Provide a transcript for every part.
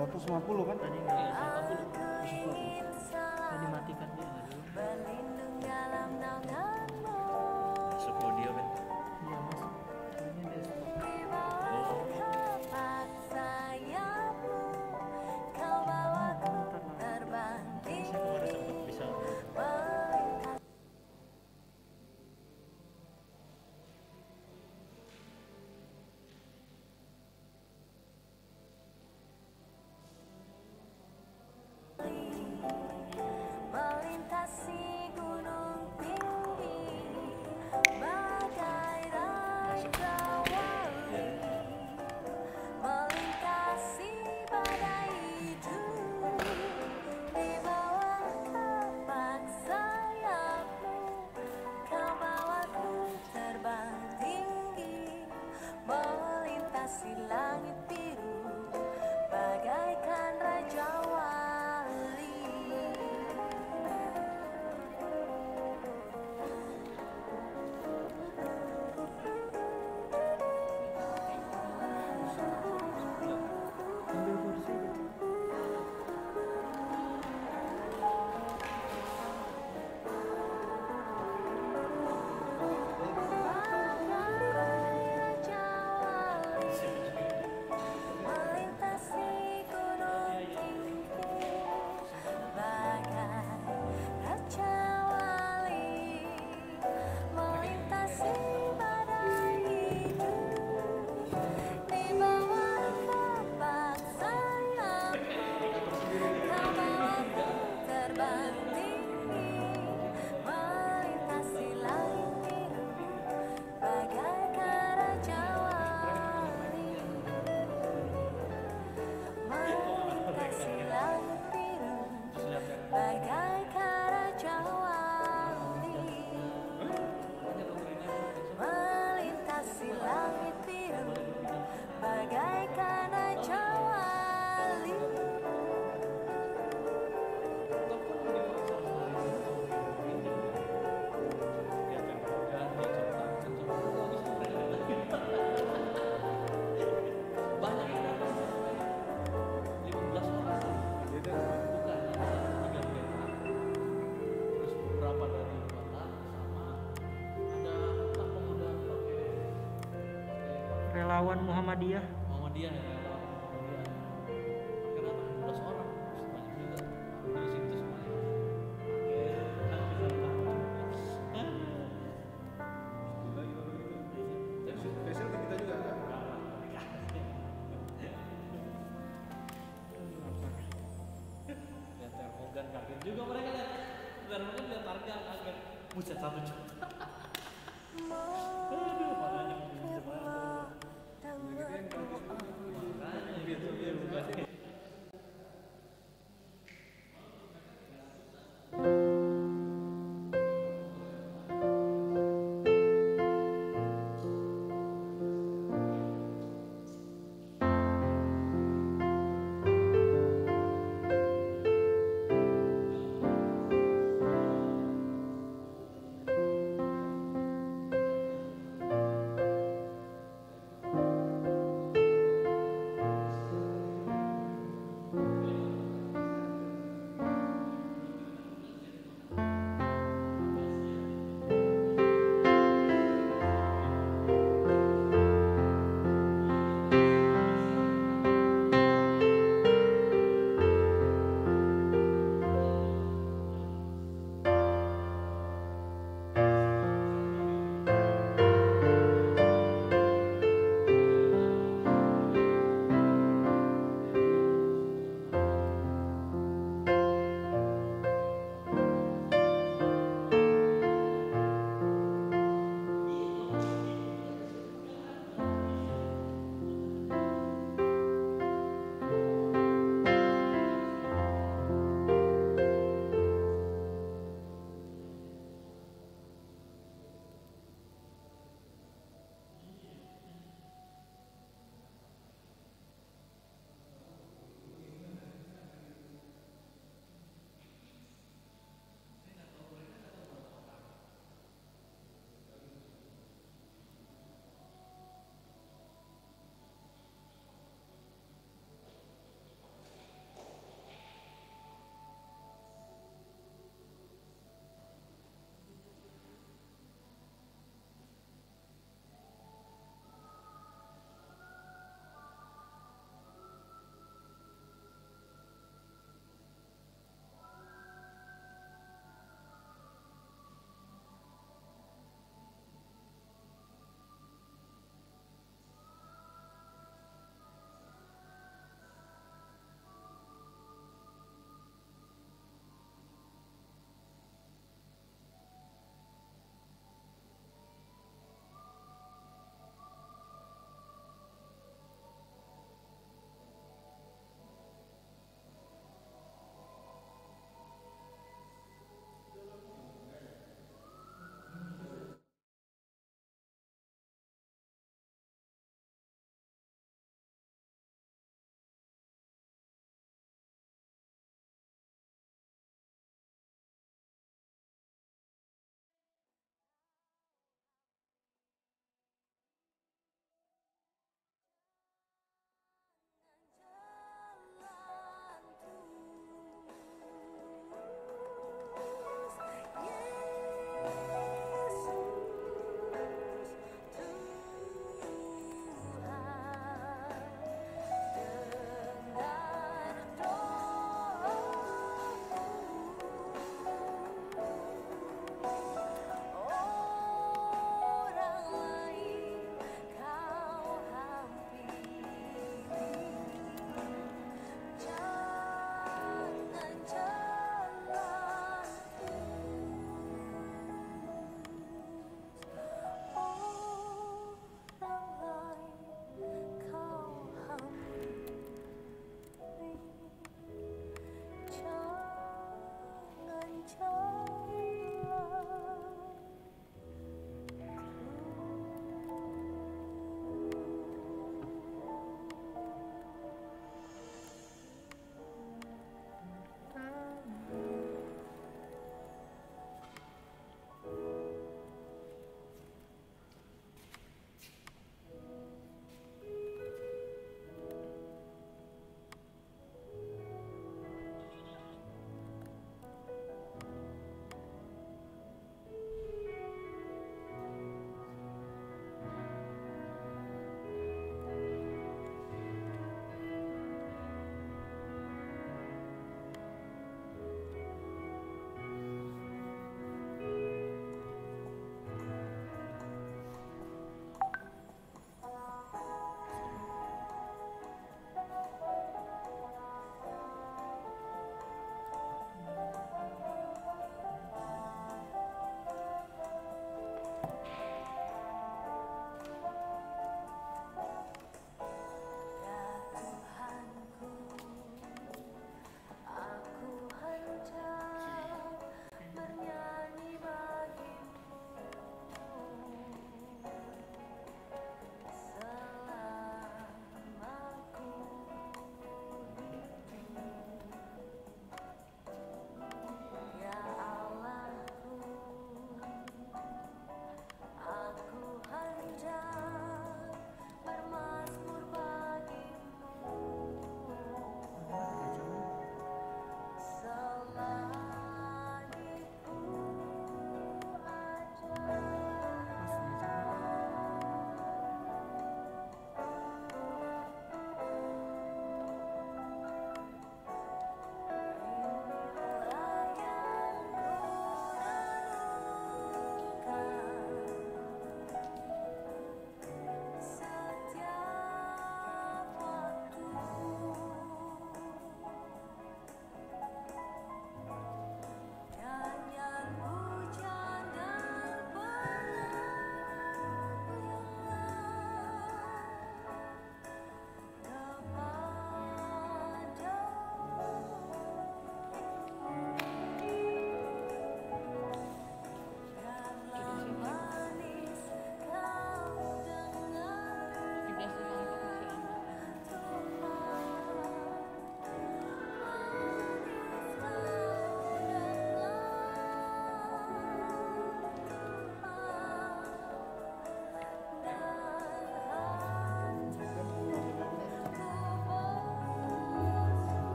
150 kan? Tadi nggak 150. Tadi matikan dia nggak dulu. Masuk audio kan? Iya masuk. Ini desktop. Saya kemarin sempat bisa Ambil kursi gitu. Relawan Muhammadiyah. Muhammadiyah ya. Akhirnya 16 orang, banyak juga di situ semuanya. Spesial ke kita juga kan? Lihat termogan kaget juga mereka lihat. Termogan lihat harga kaget. Buset 1 juta. Aduh, makanya bisa banget. Makanya gitu dia bukan.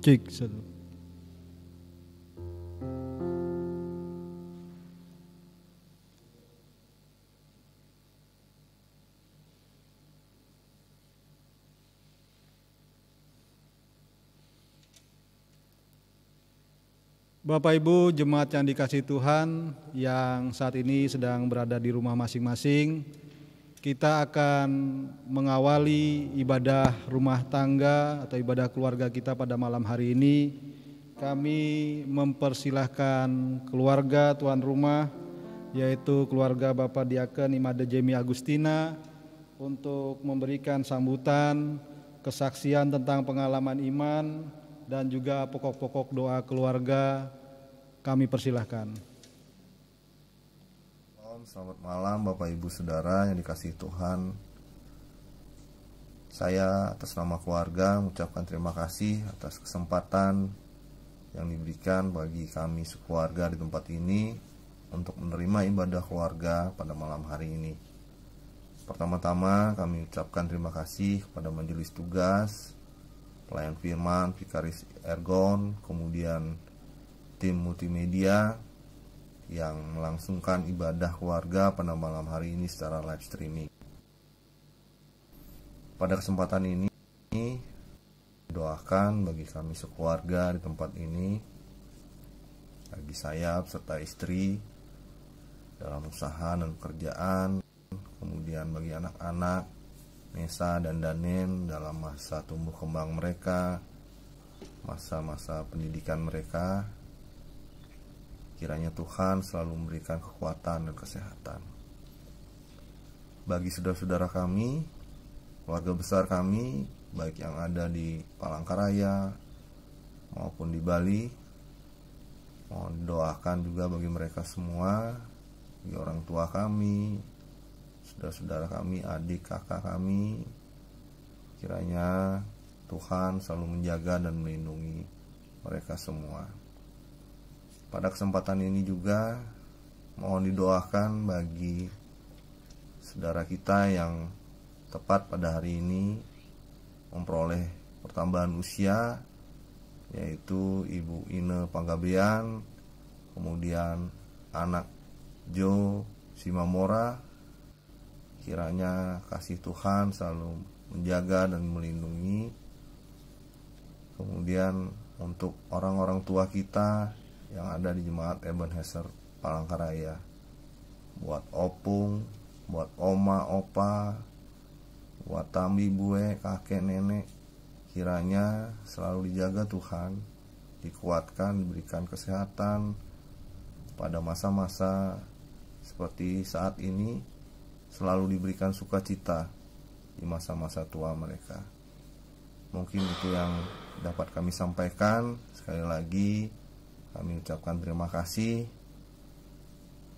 Cek satu. Bapak Ibu jemaat yang dikasihi Tuhan yang saat ini sedang berada di rumah masing-masing, kita akan mengawali ibadah rumah tangga atau ibadah keluarga kita pada malam hari ini. Kami mempersilahkan keluarga tuan rumah, yaitu keluarga Bapak Diaken Imade Jemi Agustina, untuk memberikan sambutan, kesaksian tentang pengalaman iman, dan juga pokok-pokok doa keluarga. Kami persilahkan. Selamat malam Bapak Ibu Saudara yang dikasihi Tuhan. Saya atas nama keluarga mengucapkan terima kasih atas kesempatan yang diberikan bagi kami sekeluarga di tempat ini untuk menerima ibadah keluarga pada malam hari ini. Pertama-tama kami ucapkan terima kasih kepada majelis tugas, pelayan firman, Vikaris Ergon, kemudian tim multimedia yang melangsungkan ibadah keluarga pada malam hari ini secara live streaming. Pada kesempatan ini, doakan bagi kami sekeluarga di tempat ini, bagi saya beserta istri dalam usaha dan pekerjaan, kemudian bagi anak-anak Nesa dan Danen dalam masa tumbuh kembang mereka, masa-masa pendidikan mereka. Kiranya Tuhan selalu memberikan kekuatan dan kesehatan. Bagi saudara-saudara kami, keluarga besar kami, baik yang ada di Palangkaraya maupun di Bali, mohon doakan juga bagi mereka semua, bagi orang tua kami, saudara-saudara kami, adik kakak kami. Kiranya Tuhan selalu menjaga dan melindungi mereka semua. Pada kesempatan ini juga mohon didoakan bagi saudara kita yang tepat pada hari ini memperoleh pertambahan usia, yaitu Ibu Ine Panggabean, kemudian anak Jo Simamora. Kiranya kasih Tuhan selalu menjaga dan melindungi. Kemudian untuk orang-orang tua kita yang ada di Jemaat Ebenezer Palangkaraya, buat opung, buat oma, opa, buat tambi, bue, kakek, nenek, kiranya selalu dijaga Tuhan, dikuatkan, diberikan kesehatan pada masa-masa seperti saat ini, selalu diberikan sukacita di masa-masa tua mereka. Mungkin itu yang dapat kami sampaikan. Sekali lagi kami ucapkan terima kasih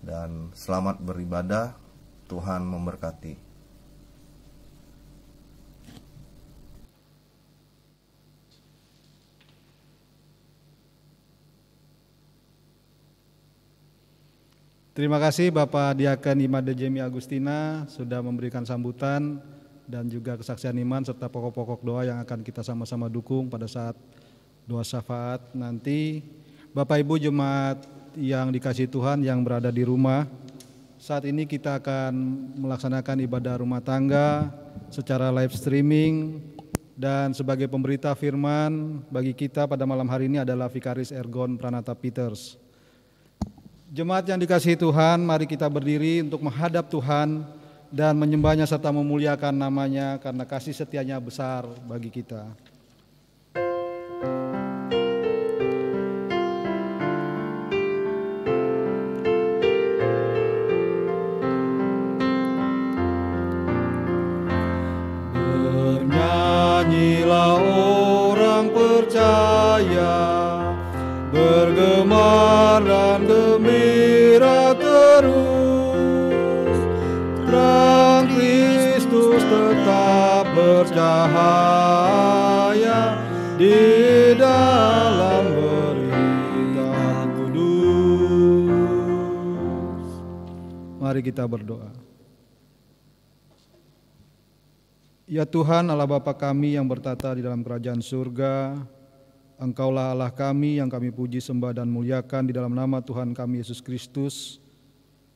dan selamat beribadah. Tuhan memberkati. Terima kasih Bapak Diaken Imade Jemi Agustina sudah memberikan sambutan dan juga kesaksian iman serta pokok-pokok doa yang akan kita sama-sama dukung pada saat doa syafaat nanti. Bapak Ibu jemaat yang dikasihi Tuhan yang berada di rumah, saat ini kita akan melaksanakan ibadah rumah tangga secara live streaming, dan sebagai pemberita firman bagi kita pada malam hari ini adalah Vikaris Ergon Pranata Peters. Jemaat yang dikasihi Tuhan, mari kita berdiri untuk menghadap Tuhan dan menyembahnya serta memuliakan namanya karena kasih setianya besar bagi kita. Bernyanyilah orang percaya, bergemar dan gembira terus, terang Kristus tetap bercahaya di dalam berita kudus. Mari kita berdoa. Ya Tuhan Allah Bapa kami yang bertata di dalam kerajaan surga, Engkaulah Allah kami yang kami puji, sembah dan muliakan di dalam nama Tuhan kami Yesus Kristus.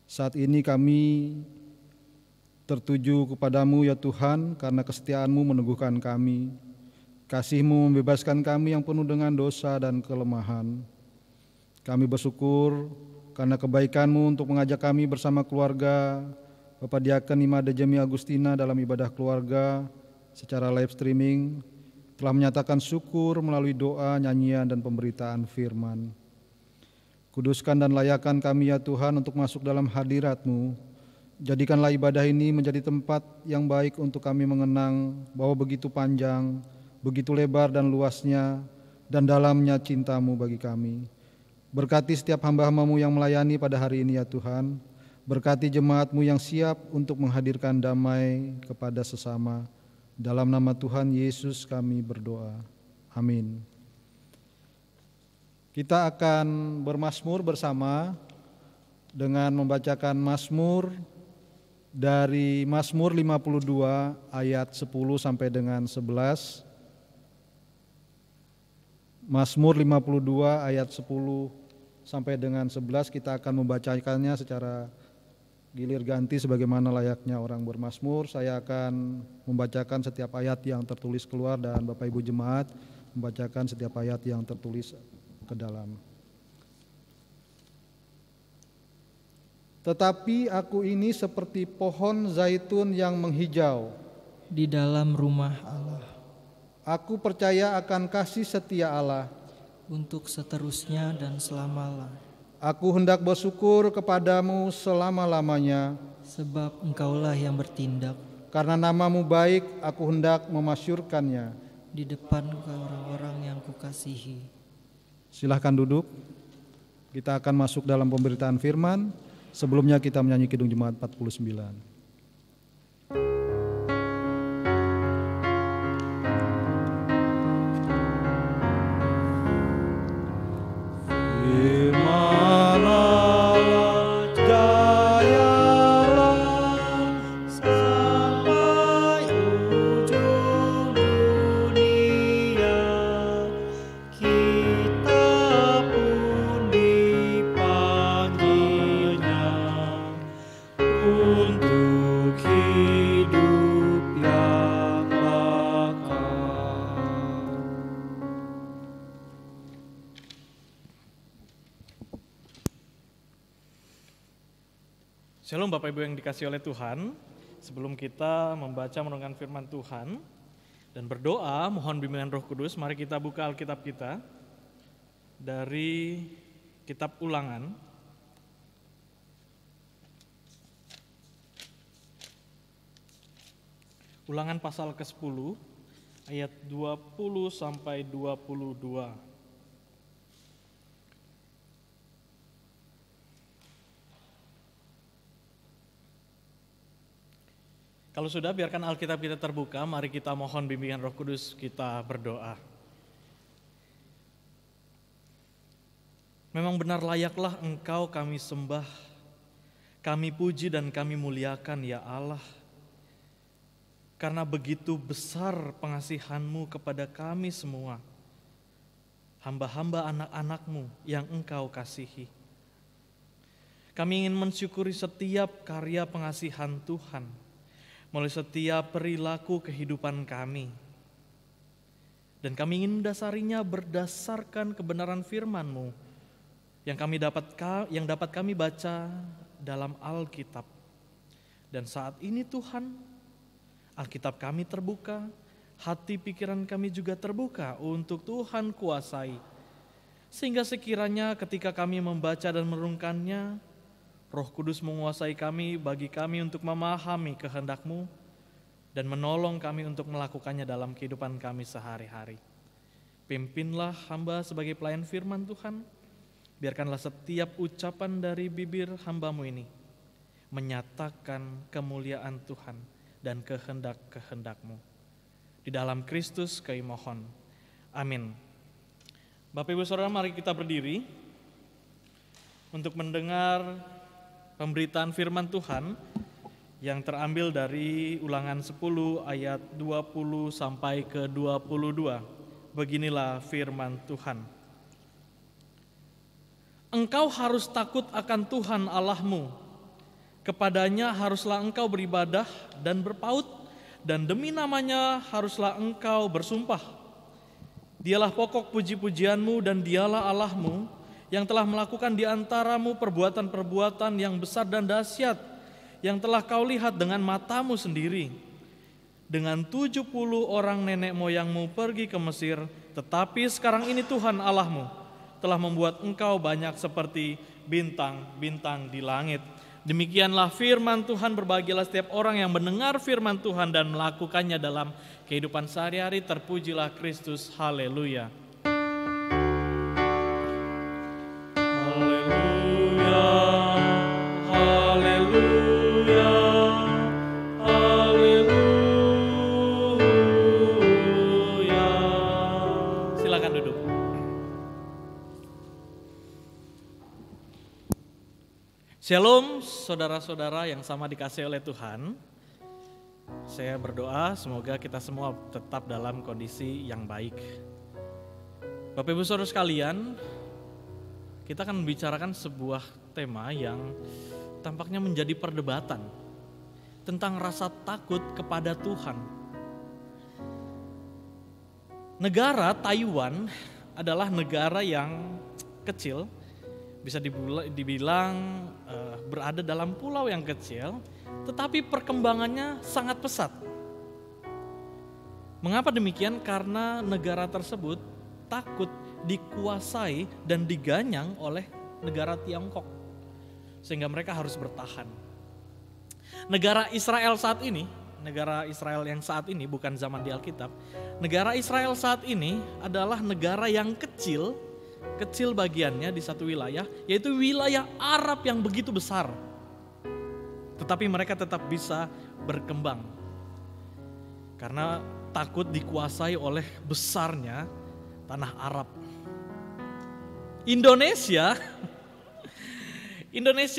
Saat ini kami tertuju kepadamu ya Tuhan, karena kesetiaan-Mu meneguhkan kami. Kasih-Mu membebaskan kami yang penuh dengan dosa dan kelemahan. Kami bersyukur karena kebaikan-Mu untuk mengajak kami bersama keluarga Bapak Diaken Imade Jemi Agustina dalam ibadah keluarga secara live streaming, telah menyatakan syukur melalui doa, nyanyian, dan pemberitaan firman. Kuduskan dan layakkan kami ya Tuhan untuk masuk dalam hadirat-Mu. Jadikanlah ibadah ini menjadi tempat yang baik untuk kami mengenang bahwa begitu panjang, begitu lebar dan luasnya, dan dalamnya cinta-Mu bagi kami. Berkati setiap hamba-hamba-Mu yang melayani pada hari ini ya Tuhan. Berkati jemaat-Mu yang siap untuk menghadirkan damai kepada sesama. Dalam nama Tuhan Yesus kami berdoa. Amin. Kita akan bermazmur bersama dengan membacakan mazmur dari Mazmur 52 ayat 10 sampai dengan 11. Mazmur 52 ayat 10 sampai dengan 11 kita akan membacakannya secara gilir ganti sebagaimana layaknya orang bermazmur. Saya akan membacakan setiap ayat yang tertulis keluar dan Bapak Ibu jemaat membacakan setiap ayat yang tertulis ke dalam. Tetapi aku ini seperti pohon zaitun yang menghijau di dalam rumah Allah, Aku percaya akan kasih setia Allah. untuk seterusnya dan selamalah. Aku hendak bersyukur kepadamu selama-lamanya. Sebab Engkaulah yang bertindak Karena namamu baik, aku hendak memasyurkannya. di depan orang-orang yang kukasihi. Silahkan duduk. Kita akan masuk dalam pemberitaan firman. Sebelumnya kita menyanyi Kidung Jemaat 49. Firman Allah jayalah sampai ujung dunia. Kita pun dipanggilnya untuk hidup yang bakal. Shalom Bapak Ibu yang dikasihi oleh Tuhan. Sebelum kita membaca merenungkan firman Tuhan dan berdoa mohon bimbingan Roh Kudus, mari kita buka Alkitab kita dari kitab Ulangan. Ulangan pasal ke-10 ayat 20 sampai 22. Kalau sudah, biarkan Alkitab kita terbuka, mari kita mohon bimbingan Roh Kudus, kita berdoa. Memang benar layaklah Engkau kami sembah, kami puji dan kami muliakan ya Allah. Karena begitu besar pengasihan-Mu kepada kami semua, hamba-hamba anak-anak-Mu yang Engkau kasihi. Kami ingin mensyukuri setiap karya pengasihan Tuhan, melalui setiap perilaku kehidupan kami. Dan kami ingin mendasarinya berdasarkan kebenaran firman-Mu yang dapat kami baca dalam Alkitab. Dan saat ini Tuhan, Alkitab kami terbuka, hati pikiran kami juga terbuka untuk Tuhan kuasai. Sehingga sekiranya ketika kami membaca dan merenungkannya, Roh Kudus menguasai kami bagi kami untuk memahami kehendak-Mu dan menolong kami untuk melakukannya dalam kehidupan kami sehari-hari. Pimpinlah hamba sebagai pelayan firman Tuhan, biarkanlah setiap ucapan dari bibir hamba-Mu ini menyatakan kemuliaan Tuhan dan kehendak-kehendak-Mu. Di dalam Kristus kami mohon. Amin. Bapak Ibu Saudara, mari kita berdiri untuk mendengar pemberitaan firman Tuhan yang terambil dari Ulangan 10 ayat 20 sampai ke 22. Beginilah firman Tuhan. Engkau harus takut akan Tuhan Allahmu. Kepadanya haruslah engkau beribadah dan berpaut, dan demi namanya haruslah engkau bersumpah. Dialah pokok puji-pujianmu dan dialah Allahmu yang telah melakukan di antaramu perbuatan-perbuatan yang besar dan dahsyat yang telah kau lihat dengan matamu sendiri. Dengan 70 orang nenek moyangmu pergi ke Mesir, tetapi sekarang ini Tuhan Allahmu telah membuat engkau banyak seperti bintang-bintang di langit. Demikianlah firman Tuhan. Berbahagialah setiap orang yang mendengar firman Tuhan dan melakukannya dalam kehidupan sehari-hari. Terpujilah Kristus. Haleluya. Haleluya. Haleluya. Haleluya. Silakan duduk. Shalom saudara-saudara yang sama dikasihi oleh Tuhan. Saya berdoa semoga kita semua tetap dalam kondisi yang baik. Bapak Ibu Saudara sekalian, kita akan membicarakan sebuah tema yang tampaknya menjadi perdebatan tentang rasa takut kepada Tuhan. Negara Taiwan adalah negara yang kecil, bisa dibilang berada dalam pulau yang kecil, tetapi perkembangannya sangat pesat. Mengapa demikian? Karena negara tersebut takut dikuasai dan diganyang oleh negara Tiongkok, sehingga mereka harus bertahan. Negara Israel saat ini, negara Israel yang saat ini bukan zaman di Alkitab, negara Israel saat ini adalah negara yang kecil bagiannya di satu wilayah, yaitu wilayah Arab yang begitu besar. Tetapi mereka tetap bisa berkembang karena takut dikuasai oleh besarnya tanah Arab. Indonesia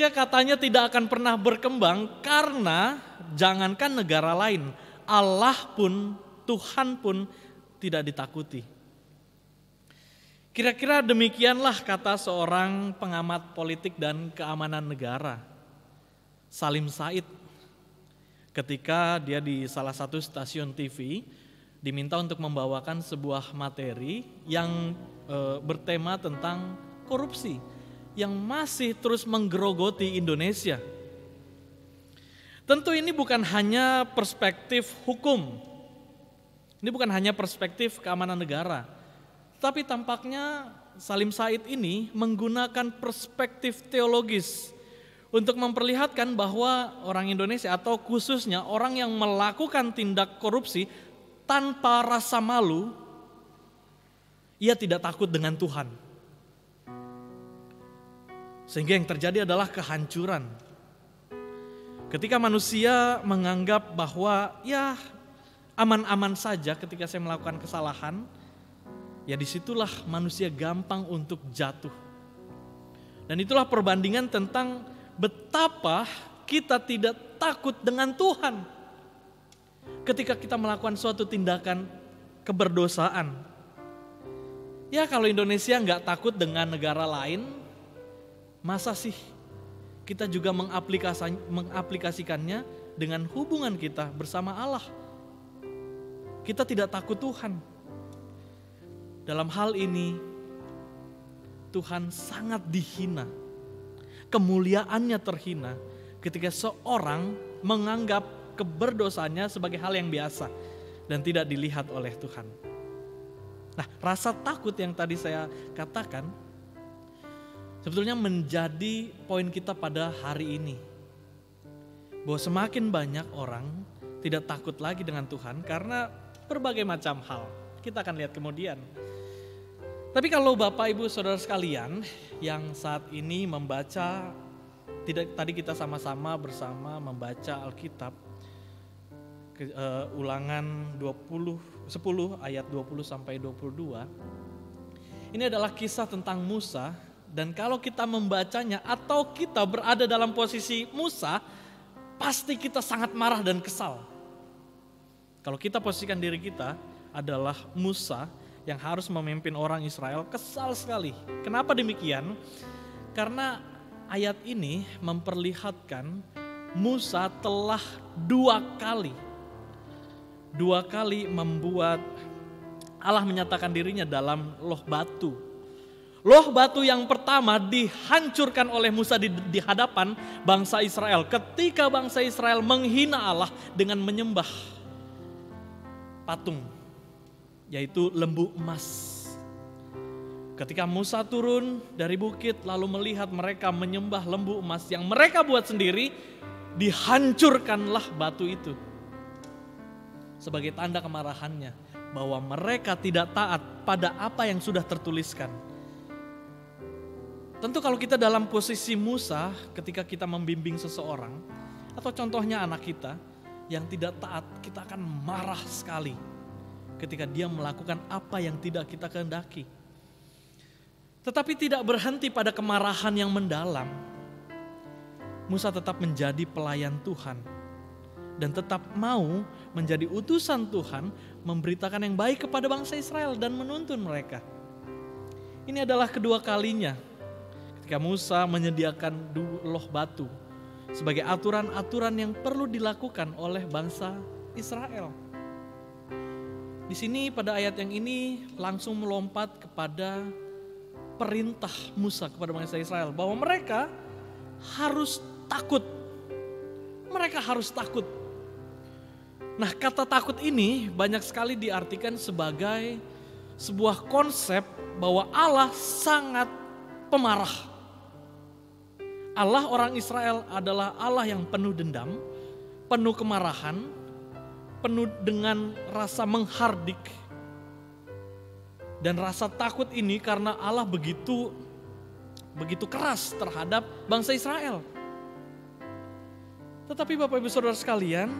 katanya tidak akan pernah berkembang karena jangankan negara lain, Allah pun, Tuhan pun tidak ditakuti. Kira-kira demikianlah kata seorang pengamat politik dan keamanan negara, Salim Said, ketika dia di salah satu stasiun TV diminta untuk membawakan sebuah materi yang bertema tentang korupsi yang masih terus menggerogoti Indonesia. Tentu ini bukan hanya perspektif hukum, ini bukan hanya perspektif keamanan negara, tapi tampaknya Salim Said ini menggunakan perspektif teologis untuk memperlihatkan bahwa orang Indonesia atau khususnya orang yang melakukan tindak korupsi tanpa rasa malu, ia tidak takut dengan Tuhan. Sehingga yang terjadi adalah kehancuran. Ketika manusia menganggap bahwa ya aman-aman saja ketika saya melakukan kesalahan, ya disitulah manusia gampang untuk jatuh. Dan itulah perbandingan tentang betapa kita tidak takut dengan Tuhan ketika kita melakukan suatu tindakan keberdosaan. Ya kalau Indonesia nggak takut dengan negara lain, masa sih kita juga mengaplikasikannya dengan hubungan kita bersama Allah? Kita tidak takut Tuhan. Dalam hal ini Tuhan sangat dihina, kemuliaannya terhina ketika seorang menganggap keberdosaannya sebagai hal yang biasa dan tidak dilihat oleh Tuhan. Nah, rasa takut yang tadi saya katakan sebetulnya menjadi poin kita pada hari ini. Bahwa semakin banyak orang tidak takut lagi dengan Tuhan karena berbagai macam hal. Kita akan lihat kemudian. Tapi kalau Bapak Ibu Saudara sekalian yang saat ini membaca, tadi kita sama-sama bersama membaca Alkitab, Ulangan 10 ayat 20 sampai 22. Ini adalah kisah tentang Musa, dan kalau kita membacanya atau kita berada dalam posisi Musa, pasti kita sangat marah dan kesal. Kalau kita posisikan diri kita adalah Musa yang harus memimpin orang Israel kesal sekali. Kenapa demikian? Karena ayat ini memperlihatkan Musa telah dua kali membuat Allah menyatakan dirinya dalam loh batu. Loh batu yang pertama dihancurkan oleh Musa di hadapan bangsa Israel ketika bangsa Israel menghina Allah dengan menyembah patung, yaitu lembu emas. Ketika Musa turun dari bukit lalu melihat mereka menyembah lembu emas yang mereka buat sendiri, dihancurkanlah batu itu sebagai tanda kemarahannya bahwa mereka tidak taat pada apa yang sudah tertuliskan. Tentu kalau kita dalam posisi Musa ketika kita membimbing seseorang atau contohnya anak kita yang tidak taat, kita akan marah sekali ketika dia melakukan apa yang tidak kita kehendaki. Tetapi tidak berhenti pada kemarahan yang mendalam. Musa tetap menjadi pelayan Tuhan dan tetap mau menjadi utusan Tuhan memberitakan yang baik kepada bangsa Israel dan menuntun mereka. Ini adalah kedua kalinya ketika Musa menyediakan loh batu sebagai aturan-aturan yang perlu dilakukan oleh bangsa Israel. Di sini pada ayat yang ini langsung melompat kepada perintah Musa kepada bangsa Israel bahwa mereka harus takut. Mereka harus takut. Nah, kata takut ini banyak sekali diartikan sebagai sebuah konsep bahwa Allah sangat pemarah. Allah orang Israel adalah Allah yang penuh dendam, penuh kemarahan, penuh dengan rasa menghardik. Dan rasa takut ini karena Allah begitu keras terhadap bangsa Israel. Tetapi Bapak Ibu Saudara sekalian,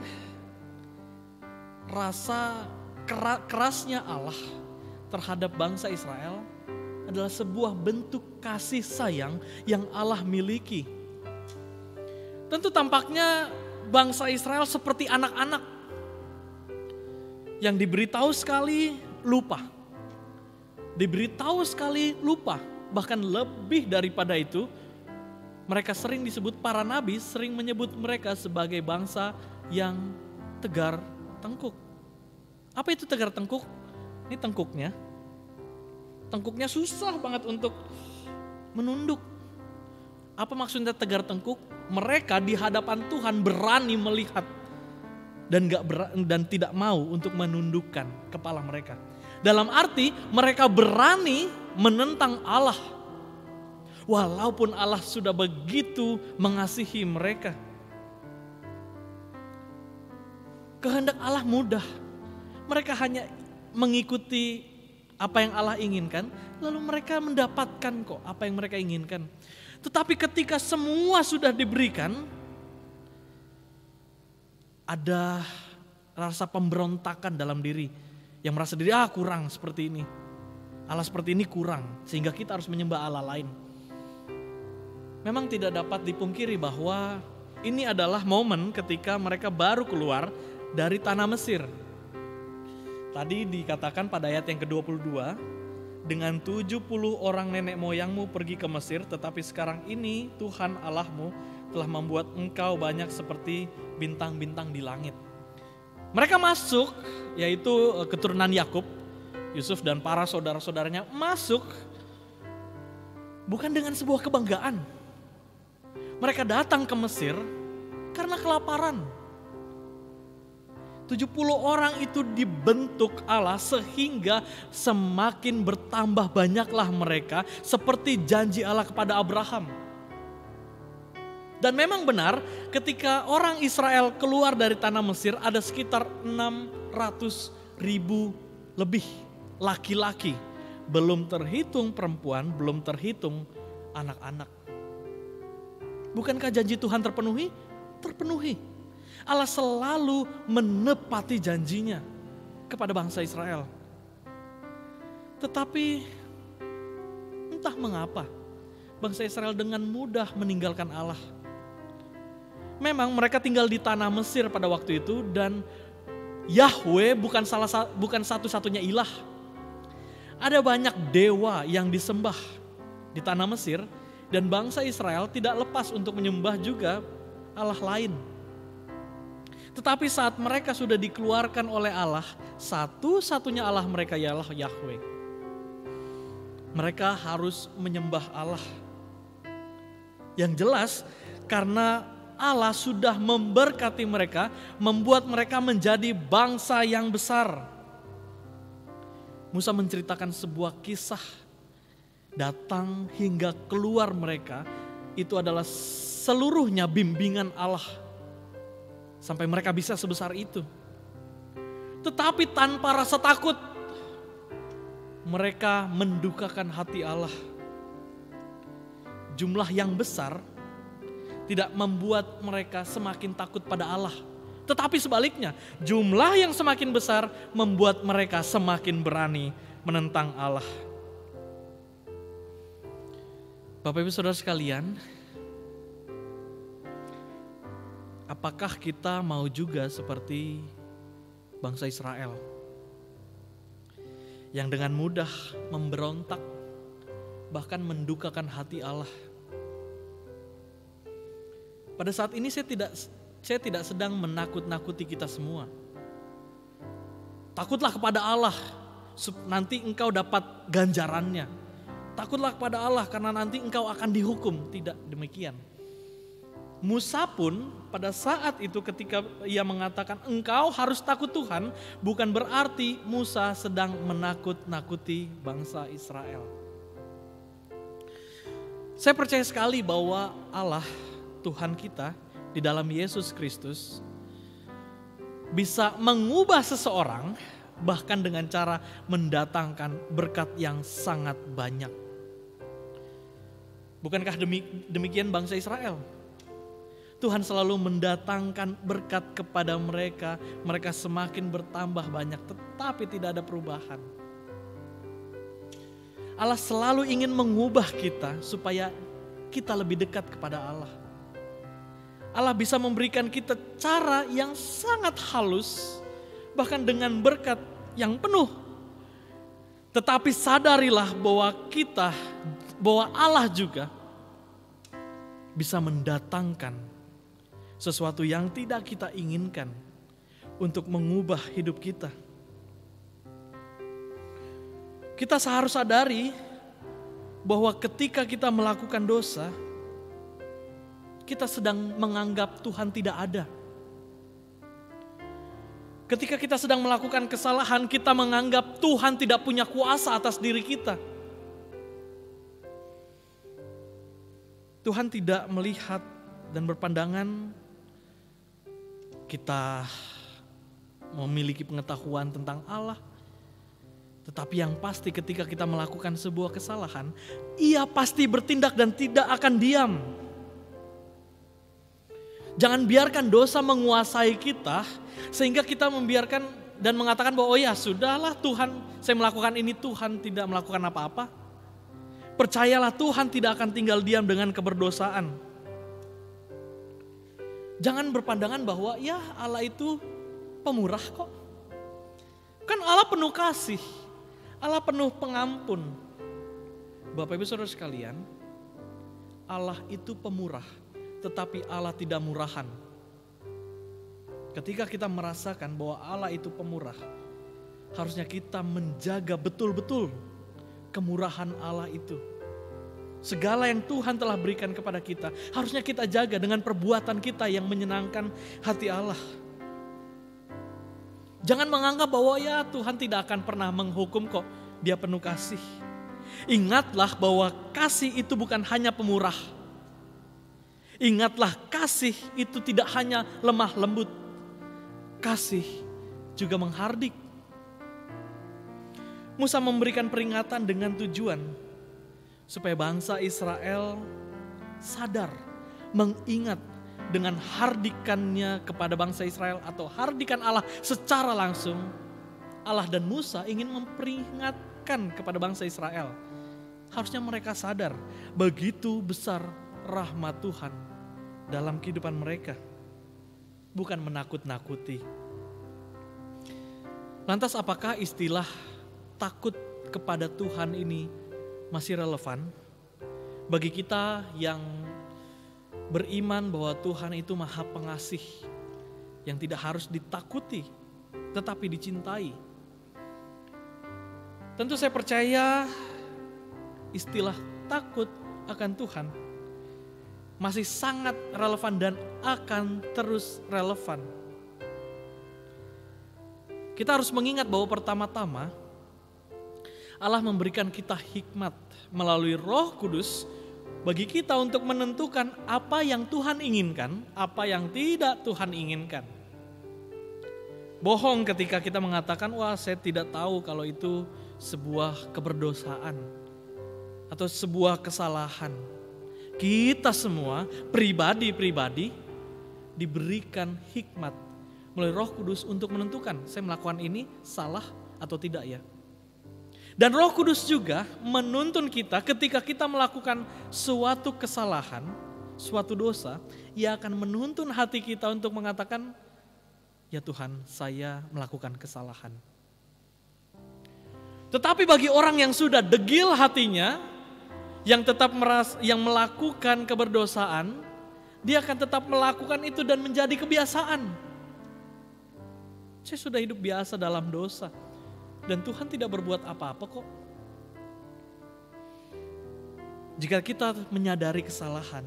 rasa kerasnya Allah terhadap bangsa Israel adalah sebuah bentuk kasih sayang yang Allah miliki. Tentu tampaknya bangsa Israel seperti anak-anak yang diberitahu sekali lupa. Diberitahu sekali lupa. Bahkan lebih daripada itu, mereka sering disebut, para nabi sering menyebut mereka sebagai bangsa yang tegar tengkuk. Apa itu tegar tengkuk? Ini tengkuknya. Tengkuknya susah banget untuk menunduk. Apa maksudnya tegar tengkuk? Mereka di hadapan Tuhan berani melihat dan tidak mau untuk menundukkan kepala mereka. Dalam arti mereka berani menentang Allah. Walaupun Allah sudah begitu mengasihi mereka. Kehendak Allah mudah. Mereka hanya mengikuti apa yang Allah inginkan, lalu mereka mendapatkan kok apa yang mereka inginkan. Tetapi ketika semua sudah diberikan, ada rasa pemberontakan dalam diri yang merasa diri kurang seperti ini. Allah seperti ini kurang, sehingga kita harus menyembah Allah lain. Memang tidak dapat dipungkiri bahwa ini adalah momen ketika mereka baru keluar dari tanah Mesir. Tadi dikatakan pada ayat yang ke-22, dengan 70 orang nenek moyangmu pergi ke Mesir, tetapi sekarang ini Tuhan Allahmu telah membuat engkau banyak seperti bintang-bintang di langit. Mereka masuk, yaitu keturunan Yakub, Yusuf dan para saudara-saudaranya masuk bukan dengan sebuah kebanggaan. Mereka datang ke Mesir karena kelaparan. 70 orang itu dibentuk Allah sehingga semakin bertambah banyaklah mereka seperti janji Allah kepada Abraham. Dan memang benar ketika orang Israel keluar dari tanah Mesir ada sekitar 600.000 lebih laki-laki. Belum terhitung perempuan, belum terhitung anak-anak. Bukankah janji Tuhan terpenuhi? Terpenuhi. Allah selalu menepati janjinya kepada bangsa Israel. Tetapi entah mengapa bangsa Israel dengan mudah meninggalkan Allah. Memang mereka tinggal di tanah Mesir pada waktu itu dan Yahweh bukan satu-satunya ilah. Ada banyak dewa yang disembah di tanah Mesir dan bangsa Israel tidak lepas untuk menyembah juga Allah lain. Tetapi saat mereka sudah dikeluarkan oleh Allah, satu-satunya Allah mereka ialah Yahweh. Mereka harus menyembah Allah. Yang jelas karena Allah sudah memberkati mereka, membuat mereka menjadi bangsa yang besar. Musa menceritakan sebuah kisah datang hingga keluar mereka, itu adalah seluruhnya bimbingan Allah. Sampai mereka bisa sebesar itu. Tetapi tanpa rasa takut, mereka mendukakan hati Allah. Jumlah yang besar tidak membuat mereka semakin takut pada Allah. Tetapi sebaliknya, jumlah yang semakin besar membuat mereka semakin berani menentang Allah. Bapak Ibu Saudara sekalian, apakah kita mau juga seperti bangsa Israel yang dengan mudah memberontak, bahkan mendukakan hati Allah? Pada saat ini saya tidak sedang menakut-nakuti kita semua. Takutlah kepada Allah, nanti engkau dapat ganjarannya. Takutlah kepada Allah karena nanti engkau akan dihukum. Tidak demikian. Musa pun pada saat itu ketika ia mengatakan engkau harus takut Tuhan, bukan berarti Musa sedang menakut-nakuti bangsa Israel. Saya percaya sekali bahwa Allah, Tuhan kita di dalam Yesus Kristus bisa mengubah seseorang bahkan dengan cara mendatangkan berkat yang sangat banyak. Bukankah demikian bangsa Israel? Tuhan selalu mendatangkan berkat kepada mereka, mereka semakin bertambah banyak tetapi tidak ada perubahan. Allah selalu ingin mengubah kita supaya kita lebih dekat kepada Allah. Allah bisa memberikan kita cara yang sangat halus, bahkan dengan berkat yang penuh. Tetapi sadarilah bahwa Allah juga bisa mendatangkan sesuatu yang tidak kita inginkan untuk mengubah hidup kita. Kita seharusnya sadari bahwa ketika kita melakukan dosa, kita sedang menganggap Tuhan tidak ada. Ketika kita sedang melakukan kesalahan, kita menganggap Tuhan tidak punya kuasa atas diri kita. Tuhan tidak melihat dan berpandangan kita memiliki pengetahuan tentang Allah. Tetapi yang pasti ketika kita melakukan sebuah kesalahan, Ia pasti bertindak dan tidak akan diam. Jangan biarkan dosa menguasai kita sehingga kita membiarkan dan mengatakan bahwa oh ya sudahlah Tuhan, saya melakukan ini, Tuhan tidak melakukan apa-apa. Percayalah Tuhan tidak akan tinggal diam dengan keberdosaan. Jangan berpandangan bahwa ya Allah itu pemurah kok. Kan Allah penuh kasih, Allah penuh pengampun. Bapak Ibu Saudara sekalian, Allah itu pemurah, tetapi Allah tidak murahan. Ketika kita merasakan bahwa Allah itu pemurah, harusnya kita menjaga betul-betul kemurahan Allah itu. Segala yang Tuhan telah berikan kepada kita, harusnya kita jaga dengan perbuatan kita yang menyenangkan hati Allah. Jangan menganggap bahwa ya Tuhan tidak akan pernah menghukum kok, Dia penuh kasih. Ingatlah bahwa kasih itu bukan hanya pemurah. Ingatlah kasih itu tidak hanya lemah lembut. Kasih juga menghardik. Musa memberikan peringatan dengan tujuan supaya bangsa Israel sadar, mengingat dengan hardikannya kepada bangsa Israel atau hardikan Allah secara langsung. Allah dan Musa ingin memperingatkan kepada bangsa Israel. Harusnya mereka sadar begitu besar rahmat Tuhan dalam kehidupan mereka. Bukan menakut-nakuti. Lantas apakah istilah takut kepada Tuhan ini masih relevan. Bagi kita yang beriman bahwa Tuhan itu Maha Pengasih, yang tidak harus ditakuti, tetapi dicintai. Tentu saya percaya istilah takut akan Tuhan masih sangat relevan dan akan terus relevan. Kita harus mengingat bahwa pertama-tama Allah memberikan kita hikmat melalui Roh Kudus bagi kita untuk menentukan apa yang Tuhan inginkan, apa yang tidak Tuhan inginkan. Bohong ketika kita mengatakan, wah saya tidak tahu kalau itu sebuah keberdosaan atau sebuah kesalahan. Kita semua pribadi-pribadi diberikan hikmat melalui Roh Kudus untuk menentukan saya melakukan ini salah atau tidak ya. Dan Roh Kudus juga menuntun kita ketika kita melakukan suatu kesalahan, suatu dosa, Ia akan menuntun hati kita untuk mengatakan, ya Tuhan, saya melakukan kesalahan. Tetapi bagi orang yang sudah degil hatinya, yang tetap yang melakukan keberdosaan, dia akan tetap melakukan itu dan menjadi kebiasaan. Saya sudah hidup biasa dalam dosa. Dan Tuhan tidak berbuat apa-apa kok. Jika kita menyadari kesalahan,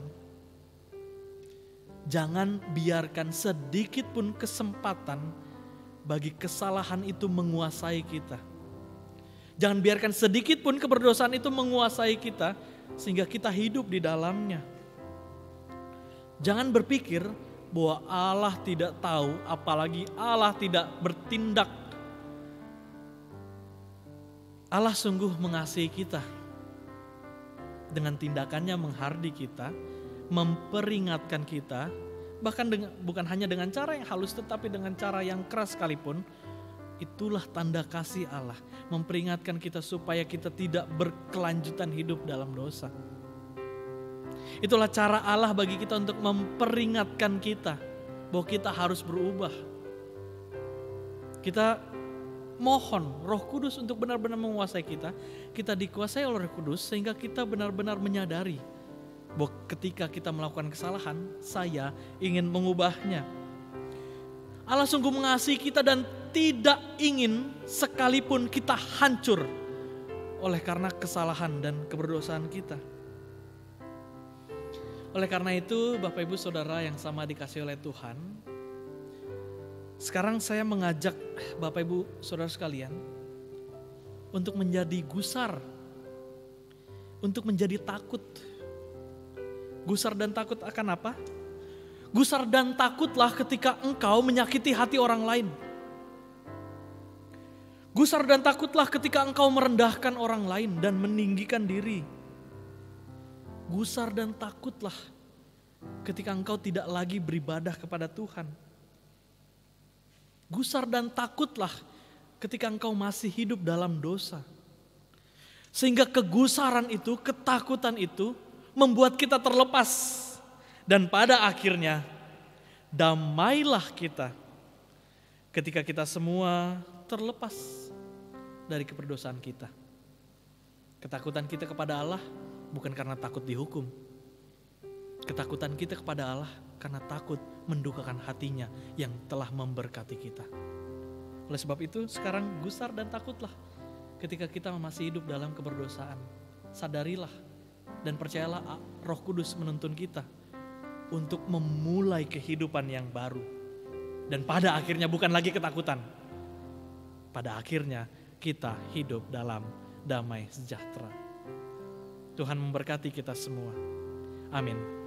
jangan biarkan sedikit pun kesempatan bagi kesalahan itu menguasai kita. Jangan biarkan sedikit pun keberdosaan itu menguasai kita sehingga kita hidup di dalamnya. Jangan berpikir bahwa Allah tidak tahu, apalagi Allah tidak bertindak. Allah sungguh mengasihi kita. Dengan tindakannya menghardik kita, memperingatkan kita, bahkan bukan hanya dengan cara yang halus tetapi dengan cara yang keras sekalipun. Itulah tanda kasih Allah, memperingatkan kita supaya kita tidak berkelanjutan hidup dalam dosa. Itulah cara Allah bagi kita untuk memperingatkan kita bahwa kita harus berubah. Kita mohon Roh Kudus untuk benar-benar menguasai kita. Kita dikuasai oleh Roh Kudus sehingga kita benar-benar menyadari bahwa ketika kita melakukan kesalahan, saya ingin mengubahnya. Allah sungguh mengasihi kita dan tidak ingin sekalipun kita hancur oleh karena kesalahan dan keberdosaan kita. Oleh karena itu, Bapak Ibu Saudara yang sama dikasihi oleh Tuhan, sekarang saya mengajak Bapak Ibu Saudara sekalian untuk menjadi gusar, untuk menjadi takut. Gusar dan takut akan apa? Gusar dan takutlah ketika engkau menyakiti hati orang lain. Gusar dan takutlah ketika engkau merendahkan orang lain dan meninggikan diri. Gusar dan takutlah ketika engkau tidak lagi beribadah kepada Tuhan. Gusar dan takutlah ketika engkau masih hidup dalam dosa. Sehingga kegusaran itu, ketakutan itu membuat kita terlepas. Dan pada akhirnya damailah kita ketika kita semua terlepas dari keberdosaan kita. Ketakutan kita kepada Allah bukan karena takut dihukum. Ketakutan kita kepada Allah karena takut mendukakan hatinya yang telah memberkati kita. Oleh sebab itu sekarang gusar dan takutlah ketika kita masih hidup dalam keberdosaan. Sadarilah dan percayalah Roh Kudus menuntun kita untuk memulai kehidupan yang baru. Dan pada akhirnya bukan lagi ketakutan. Pada akhirnya kita hidup dalam damai sejahtera. Tuhan memberkati kita semua. Amin.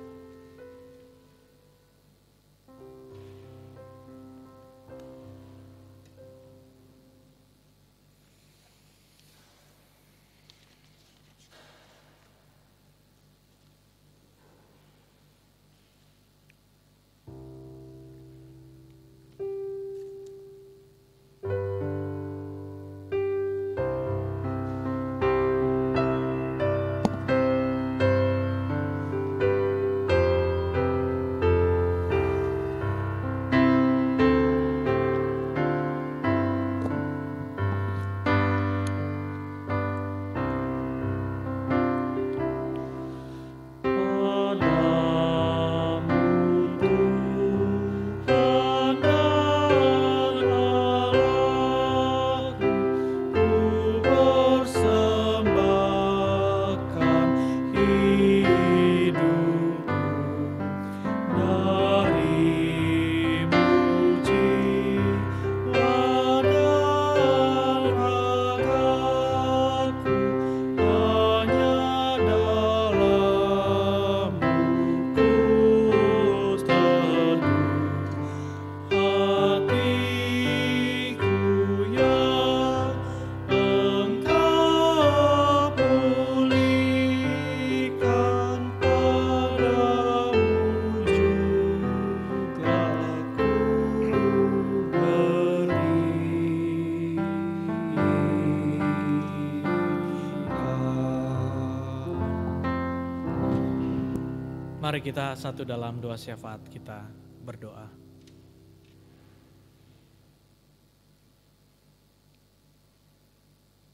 Mari kita satu dalam doa syafaat kita berdoa.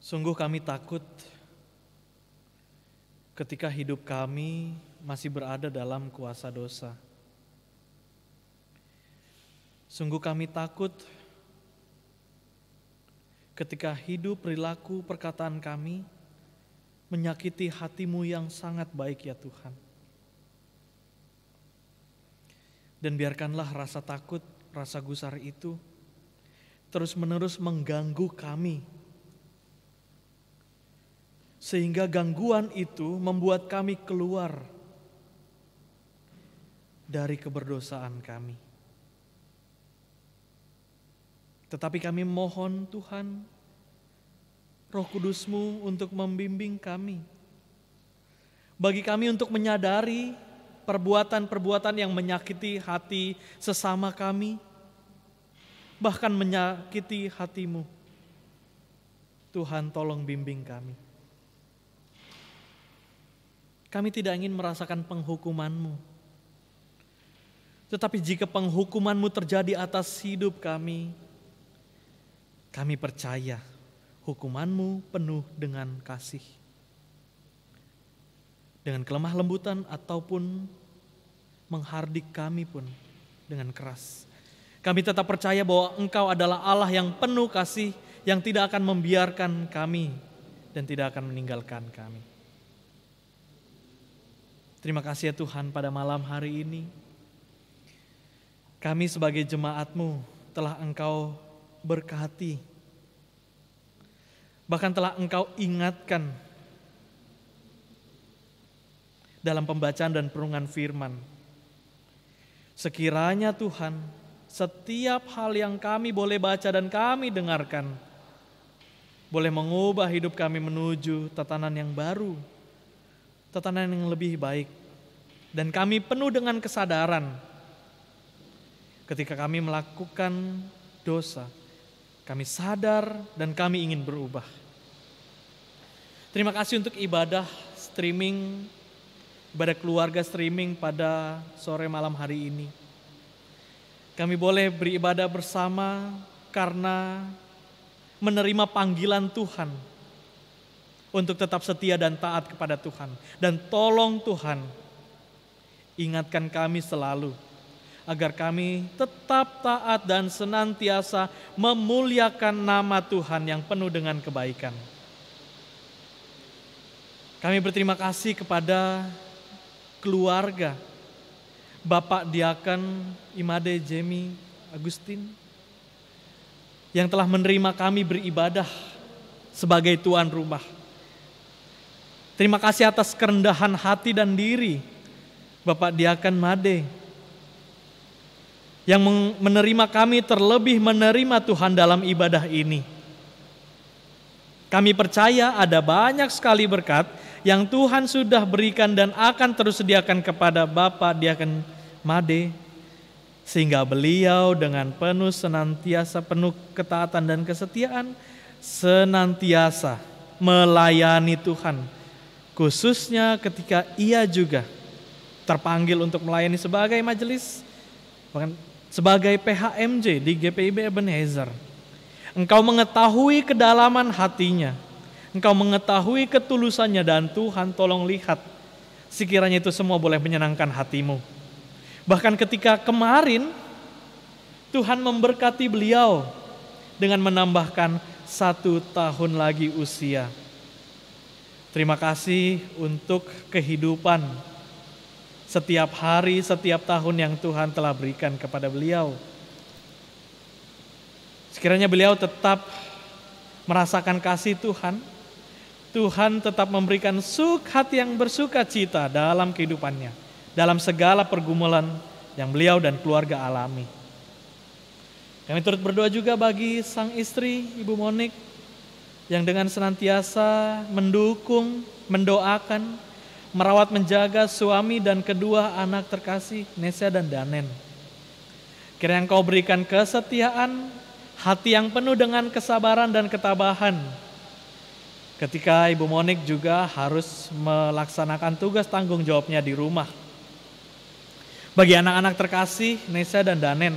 Sungguh kami takut ketika hidup kami masih berada dalam kuasa dosa. Sungguh kami takut ketika hidup, perilaku, perkataan kami menyakiti hati-Mu yang sangat baik ya Tuhan. Dan biarkanlah rasa takut, rasa gusar itu terus-menerus mengganggu kami. Sehingga gangguan itu membuat kami keluar dari keberdosaan kami. Tetapi kami mohon Tuhan, Roh Kudus-Mu untuk membimbing kami. Bagi kami untuk menyadari perbuatan-perbuatan yang menyakiti hati sesama kami, bahkan menyakiti hati-Mu. Tuhan, tolong bimbing kami. Kami tidak ingin merasakan penghukuman-Mu. Tetapi jika penghukuman-Mu terjadi atas hidup kami percaya hukuman-Mu penuh dengan kasih. Dengan kelemah lembutan ataupun menghardik kami pun dengan keras. Kami tetap percaya bahwa Engkau adalah Allah yang penuh kasih, yang tidak akan membiarkan kami dan tidak akan meninggalkan kami. Terima kasih ya Tuhan, pada malam hari ini kami sebagai jemaat-Mu telah Engkau berkati. Bahkan telah Engkau ingatkan dalam pembacaan dan perenungan firman. Sekiranya Tuhan, setiap hal yang kami boleh baca dan kami dengarkan boleh mengubah hidup kami menuju tatanan yang baru, tatanan yang lebih baik. Dan kami penuh dengan kesadaran ketika kami melakukan dosa, kami sadar dan kami ingin berubah. Terima kasih untuk ibadah streaming, ibadah keluarga streaming pada sore malam hari ini. Kami boleh beribadah bersama karena menerima panggilan Tuhan untuk tetap setia dan taat kepada Tuhan. Dan tolong Tuhan, ingatkan kami selalu agar kami tetap taat dan senantiasa memuliakan nama Tuhan yang penuh dengan kebaikan. Kami berterima kasih kepada keluarga Bapak Diaken Imade Jemi Agustin yang telah menerima kami beribadah sebagai tuan rumah. Terima kasih atas kerendahan hati dan diri Bapak Diaken Made yang menerima kami, terlebih menerima Tuhan dalam ibadah ini. Kami percaya ada banyak sekali berkat yang Tuhan sudah berikan dan akan terus sediakan kepada Bapak Diaken Made, sehingga beliau dengan penuh senantiasa penuh ketaatan dan kesetiaan senantiasa melayani Tuhan, khususnya ketika ia juga terpanggil untuk melayani sebagai majelis, bahkan sebagai PHMJ di GPIB Ebenezer. Engkau mengetahui kedalaman hatinya, Engkau mengetahui ketulusannya, dan Tuhan tolong lihat sekiranya itu semua boleh menyenangkan hati-Mu. Bahkan ketika kemarin Tuhan memberkati beliau dengan menambahkan 1 tahun lagi usia. Terima kasih untuk kehidupan setiap hari, setiap tahun yang Tuhan telah berikan kepada beliau. Sekiranya beliau tetap merasakan kasih Tuhan, Tuhan tetap memberikan hati yang bersuka cita dalam kehidupannya, dalam segala pergumulan yang beliau dan keluarga alami. Kami turut berdoa juga bagi sang istri, Ibu Monik, yang dengan senantiasa mendukung, mendoakan, merawat menjaga suami dan kedua anak terkasih, Nesya dan Danen. Kiranya Engkau berikan kesetiaan, hati yang penuh dengan kesabaran dan ketabahan. Ketika Ibu Monik juga harus melaksanakan tugas tanggung jawabnya di rumah. Bagi anak-anak terkasih Nesa dan Danen,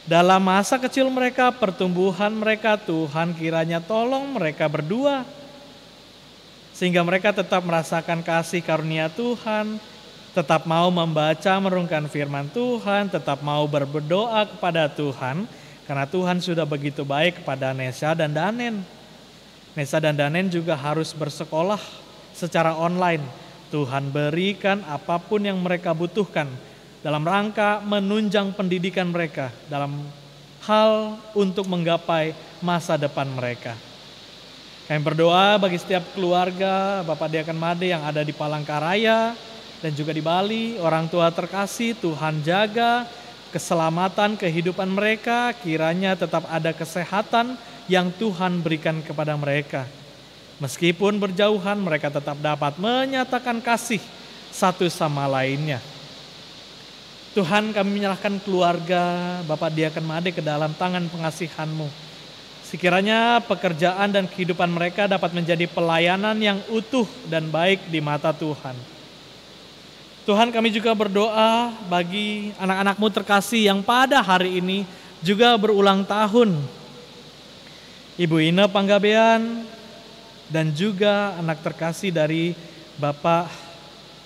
dalam masa kecil mereka, pertumbuhan mereka, Tuhan kiranya tolong mereka berdua, sehingga mereka tetap merasakan kasih karunia Tuhan, tetap mau membaca merenungkan firman Tuhan, tetap mau berdoa kepada Tuhan, karena Tuhan sudah begitu baik kepada Nesa dan Danen. Nesa dan Danen juga harus bersekolah secara online. Tuhan berikan apapun yang mereka butuhkan dalam rangka menunjang pendidikan mereka, dalam hal untuk menggapai masa depan mereka. Kami berdoa bagi setiap keluarga Bapak Diaken Made yang ada di Palangkaraya dan juga di Bali, orang tua terkasih, Tuhan jaga keselamatan kehidupan mereka, kiranya tetap ada kesehatan yang Tuhan berikan kepada mereka. Meskipun berjauhan, mereka tetap dapat menyatakan kasih satu sama lainnya. Tuhan, kami menyerahkan keluarga Bapak Diaken Made ke dalam tangan pengasihan-Mu. Sekiranya pekerjaan dan kehidupan mereka dapat menjadi pelayanan yang utuh dan baik di mata Tuhan. Tuhan, kami juga berdoa bagi anak-anak-Mu terkasih yang pada hari ini juga berulang tahun. Ibu Ine Panggabean dan juga anak terkasih dari Bapak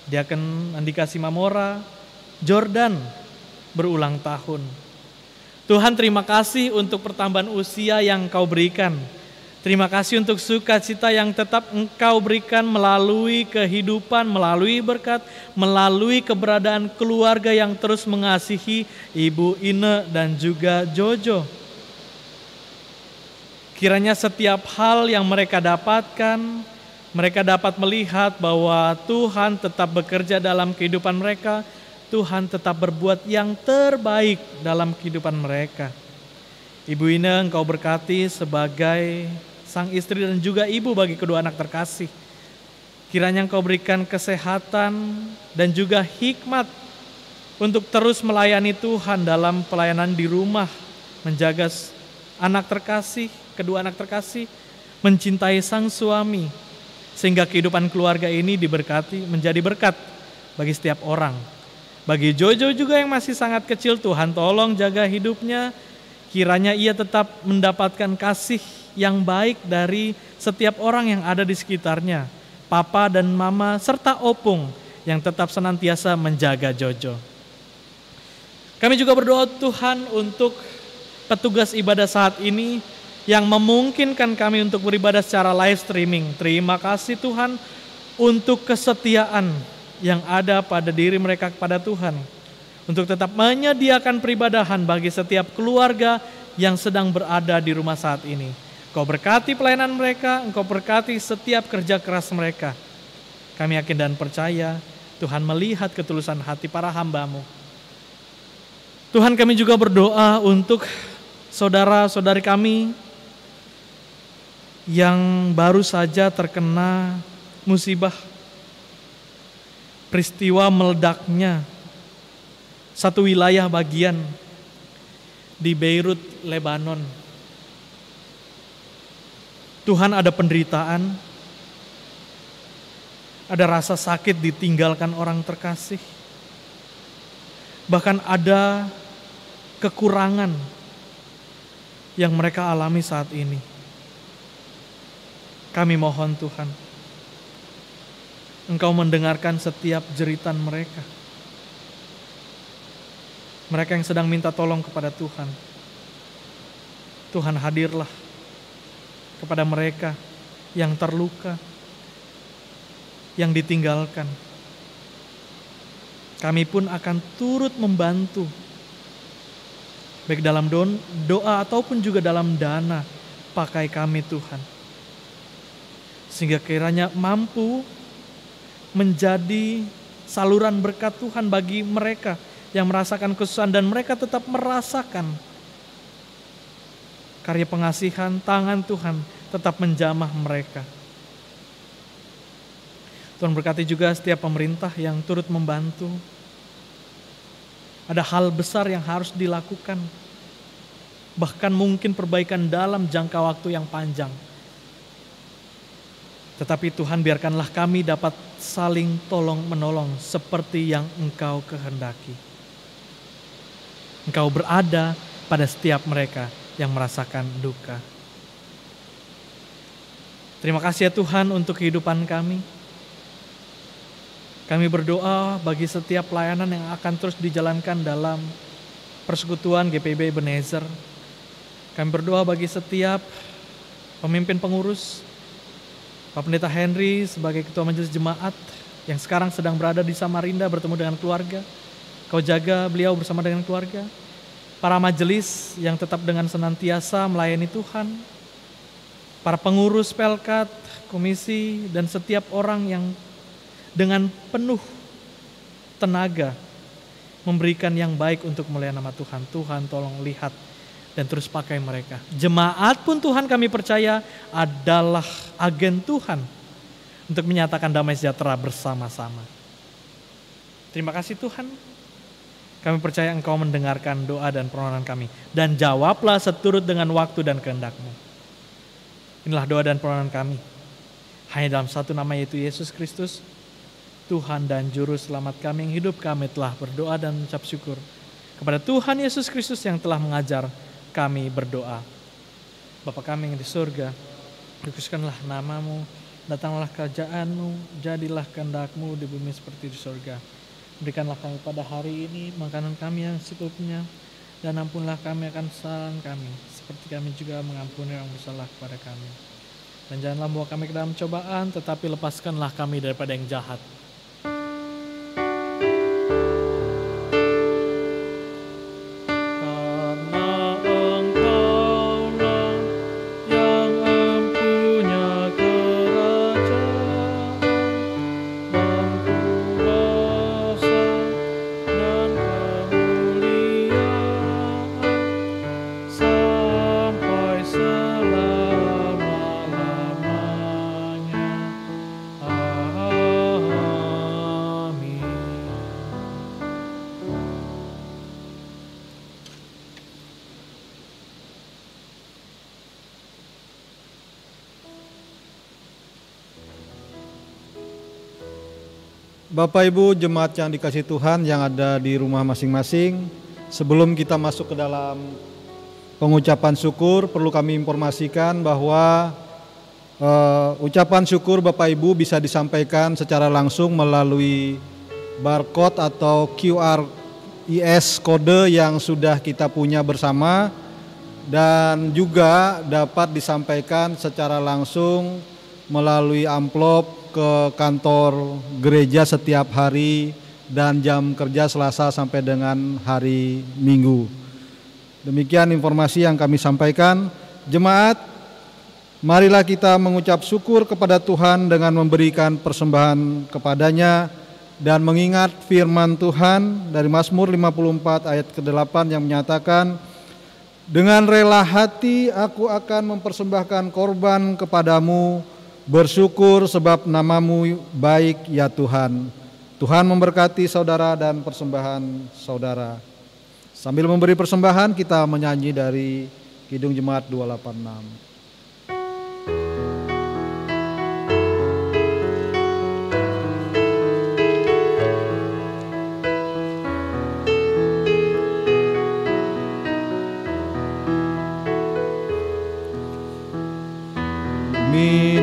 Diaken Andika Simamora, Jordan, berulang tahun. Tuhan, terima kasih untuk pertambahan usia yang Engkau berikan. Terima kasih untuk sukacita yang tetap Engkau berikan melalui kehidupan, melalui berkat, melalui keberadaan keluarga yang terus mengasihi Ibu Ine dan juga Jojo. Kiranya setiap hal yang mereka dapatkan, mereka dapat melihat bahwa Tuhan tetap bekerja dalam kehidupan mereka, Tuhan tetap berbuat yang terbaik dalam kehidupan mereka. Ibu Ine, Engkau berkati sebagai sang istri dan juga ibu bagi kedua anak terkasih. Kiranya Engkau berikan kesehatan dan juga hikmat untuk terus melayani Tuhan dalam pelayanan di rumah, menjaga anak terkasih, kedua anak terkasih, mencintai sang suami, sehingga kehidupan keluarga ini diberkati, menjadi berkat bagi setiap orang. Bagi Jojo juga yang masih sangat kecil, Tuhan tolong jaga hidupnya, kiranya ia tetap mendapatkan kasih yang baik dari setiap orang yang ada di sekitarnya, papa dan mama serta opung yang tetap senantiasa menjaga Jojo. Kami juga berdoa Tuhan untuk petugas ibadah saat ini yang memungkinkan kami untuk beribadah secara live streaming. Terima kasih Tuhan untuk kesetiaan yang ada pada diri mereka kepada Tuhan, untuk tetap menyediakan peribadahan bagi setiap keluarga yang sedang berada di rumah saat ini. Engkau berkati pelayanan mereka, Engkau berkati setiap kerja keras mereka. Kami yakin dan percaya Tuhan melihat ketulusan hati para hamba-Mu. Tuhan, kami juga berdoa untuk saudara-saudari kami yang baru saja terkena musibah, peristiwa meledaknya satu wilayah bagian di Beirut, Lebanon. Tuhan, ada penderitaan, ada rasa sakit ditinggalkan orang terkasih, bahkan ada kekurangan yang mereka alami saat ini. Kami mohon Tuhan, Engkau mendengarkan setiap jeritan mereka. Mereka yang sedang minta tolong kepada Tuhan. Tuhan, hadirlah kepada mereka yang terluka, yang ditinggalkan. Kami pun akan turut membantu, baik dalam doa ataupun juga dalam dana. Pakai kami Tuhan, sehingga kiranya mampu menjadi saluran berkat Tuhan bagi mereka yang merasakan kesusahan, dan mereka tetap merasakan karya pengasihan tangan Tuhan tetap menjamah mereka. Tuhan berkati juga setiap pemerintah yang turut membantu. Ada hal besar yang harus dilakukan, bahkan mungkin perbaikan dalam jangka waktu yang panjang. Tetapi Tuhan, biarkanlah kami dapat saling tolong menolong seperti yang Engkau kehendaki. Engkau berada pada setiap mereka yang merasakan duka. Terima kasih ya Tuhan untuk kehidupan kami. Kami berdoa bagi setiap pelayanan yang akan terus dijalankan dalam persekutuan GPIB Ebenezer. Kami berdoa bagi setiap pemimpin pengurus, Pak Pendeta Henry sebagai Ketua Majelis Jemaat yang sekarang sedang berada di Samarinda bertemu dengan keluarga. Kau jaga beliau bersama dengan keluarga. Para majelis yang tetap dengan senantiasa melayani Tuhan. Para pengurus Pelkat, komisi, dan setiap orang yang dengan penuh tenaga memberikan yang baik untuk melayani nama Tuhan. Tuhan tolong lihat dan terus pakai mereka. Jemaat pun Tuhan kami percaya adalah agen Tuhan untuk menyatakan damai sejahtera bersama-sama. Terima kasih Tuhan. Kami percaya Engkau mendengarkan doa dan permohonan kami. Dan jawablah seturut dengan waktu dan kehendak-Mu. Inilah doa dan permohonan kami. Hanya dalam satu nama, yaitu Yesus Kristus, Tuhan dan Juru Selamat kami yang hidup, kami telah berdoa dan mengucap syukur. Kepada Tuhan Yesus Kristus yang telah mengajar kami berdoa. Bapa kami yang di surga, dikuduskanlah nama-Mu, datanglah kerajaan-Mu, jadilah kehendak-Mu di bumi seperti di surga. Berikanlah kami pada hari ini makanan kami yang secukupnya, dan ampunlah kami akan kesalahan kami, seperti kami juga mengampuni orang bersalah kepada kami. Dan janganlah membawa kami ke dalam cobaan, tetapi lepaskanlah kami daripada yang jahat. Bapak Ibu jemaat yang dikasihi Tuhan yang ada di rumah masing-masing, sebelum kita masuk ke dalam pengucapan syukur, perlu kami informasikan bahwa ucapan syukur Bapak Ibu bisa disampaikan secara langsung melalui barcode atau QRIS kode yang sudah kita punya bersama, dan juga dapat disampaikan secara langsung melalui amplop ke kantor gereja setiap hari dan jam kerja Selasa sampai dengan hari Minggu. Demikian informasi yang kami sampaikan. Jemaat, marilah kita mengucap syukur kepada Tuhan dengan memberikan persembahan kepadanya dan mengingat firman Tuhan dari Mazmur 54 ayat ke-8 yang menyatakan, dengan rela hati aku akan mempersembahkan korban kepadamu, bersyukur sebab nama-Mu baik ya Tuhan. Tuhan memberkati saudara dan persembahan saudara. Sambil memberi persembahan, kita menyanyi dari Kidung Jemaat 286.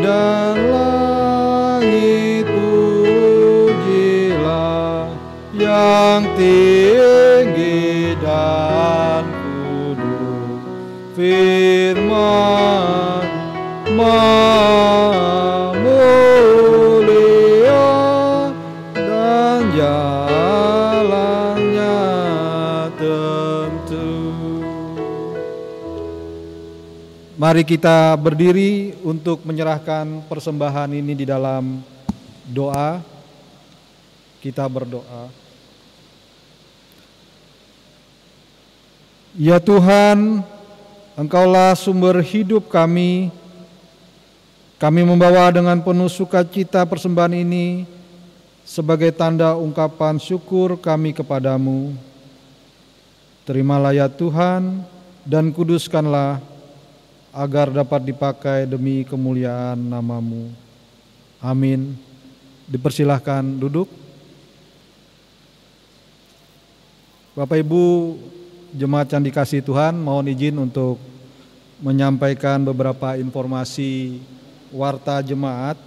Dan langit pujilah yang tinggi dan kudus, firman Maha mulia dan jalannya tentu. Mari kita berdiri untuk menyerahkan persembahan ini di dalam doa. Kita berdoa. Ya Tuhan, Engkaulah sumber hidup kami. Kami membawa dengan penuh sukacita persembahan ini sebagai tanda ungkapan syukur kami kepadamu. Terimalah ya Tuhan dan kuduskanlah agar dapat dipakai demi kemuliaan nama-Mu. Amin. Dipersilahkan duduk. Bapak Ibu jemaat yang dikasihi Tuhan, mohon izin untuk menyampaikan beberapa informasi warta jemaat.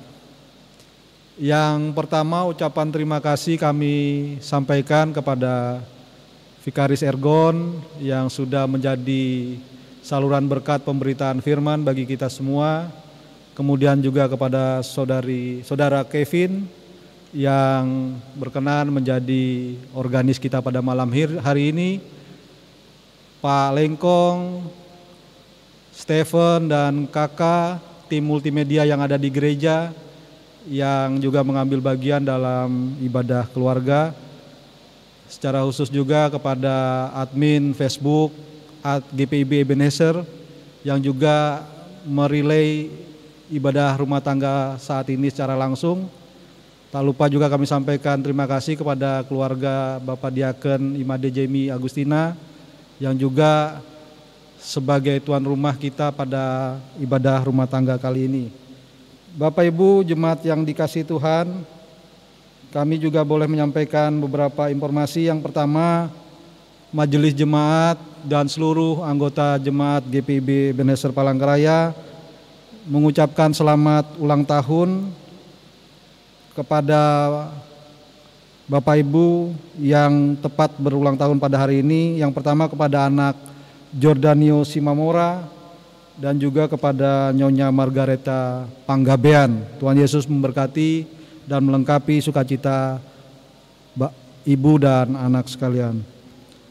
Yang pertama, ucapan terima kasih kami sampaikan kepada Vikaris Ergon yang sudah menjadi saluran berkat pemberitaan firman bagi kita semua. Kemudian juga kepada saudara Kevin yang berkenan menjadi organis kita pada malam hari ini, Pak Lengkong, Stephen dan kakak tim multimedia yang ada di gereja yang juga mengambil bagian dalam ibadah keluarga. Secara khusus juga kepada admin Facebook @GPIB Ebenezer yang juga merelay ibadah rumah tangga saat ini secara langsung. Tak lupa juga kami sampaikan terima kasih kepada keluarga Bapak Diaken Imade Jemi Agustina yang juga sebagai tuan rumah kita pada ibadah rumah tangga kali ini. Bapak Ibu jemaat yang dikasihi Tuhan, kami juga boleh menyampaikan beberapa informasi. Yang pertama, majelis jemaat dan seluruh anggota jemaat GPIB Ebenezer Palangkaraya mengucapkan selamat ulang tahun kepada Bapak Ibu yang tepat berulang tahun pada hari ini. Yang pertama kepada anak Jordanio Simamora dan juga kepada Nyonya Margareta Panggabean. Tuhan Yesus memberkati dan melengkapi sukacita ibu dan anak sekalian.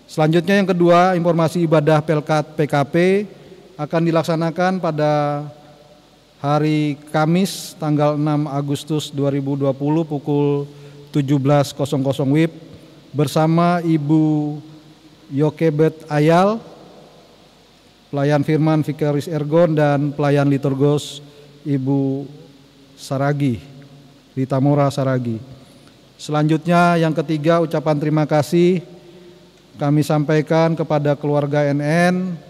Selanjutnya yang kedua, informasi ibadah Pelkat PKP akan dilaksanakan pada hari Kamis tanggal 6 Agustus 2020 pukul 17.00 WIB bersama Ibu Yokebet Ayal, pelayan firman Vikaris Ergon dan pelayan liturgos Ibu Saragi, Ritamora Saragi. Selanjutnya yang ketiga, ucapan terima kasih kami sampaikan kepada keluarga NN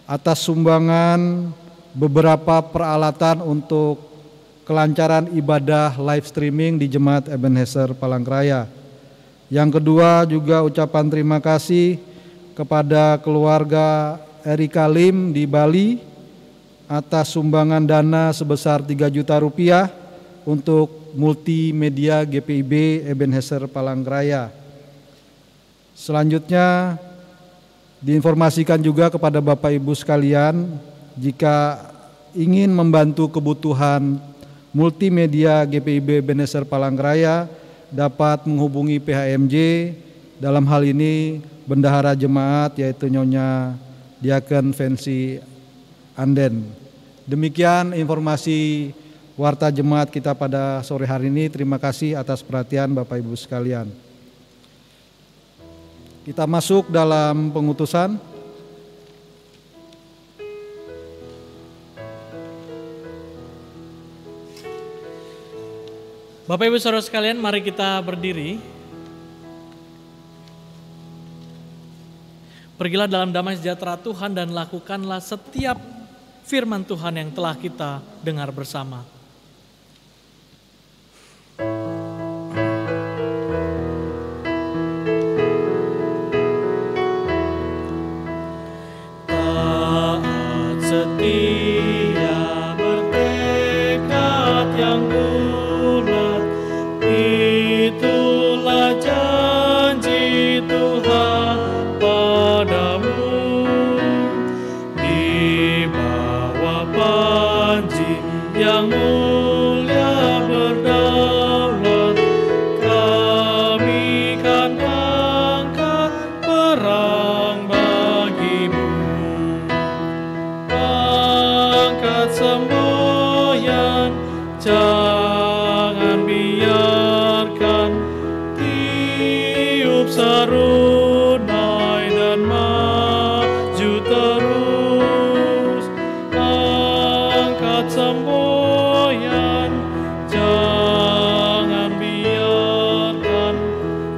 atas sumbangan beberapa peralatan untuk kelancaran ibadah live streaming di Jemaat Ebenezer Palangkaraya. Yang kedua juga ucapan terima kasih kepada keluarga Erika Lim di Bali atas sumbangan dana sebesar 3 juta rupiah untuk multimedia GPIB Ebenezer Palangkaraya. Selanjutnya diinformasikan juga kepada Bapak Ibu sekalian, jika ingin membantu kebutuhan multimedia GPIB Ebenezer Palangkaraya dapat menghubungi PHMJ, dalam hal ini bendahara jemaat yaitu Nyonya Diaken Fancy Anden. Demikian informasi warta jemaat kita pada sore hari ini. Terima kasih atas perhatian Bapak Ibu sekalian. Kita masuk dalam pengutusan. Bapak Ibu Saudara sekalian, mari kita berdiri. Pergilah dalam damai sejahtera Tuhan dan lakukanlah setiap firman Tuhan yang telah kita dengar bersama. Taat setia bertekad yang bulat, itulah janji Tuhan padamu. Di bawah panji yang mulia berdaulat, kami kan angkat perang bagimu. Angkat semboyan, jangan biarkan tiup serunai dan maju terus. Angkat semboyan, jangan biarkan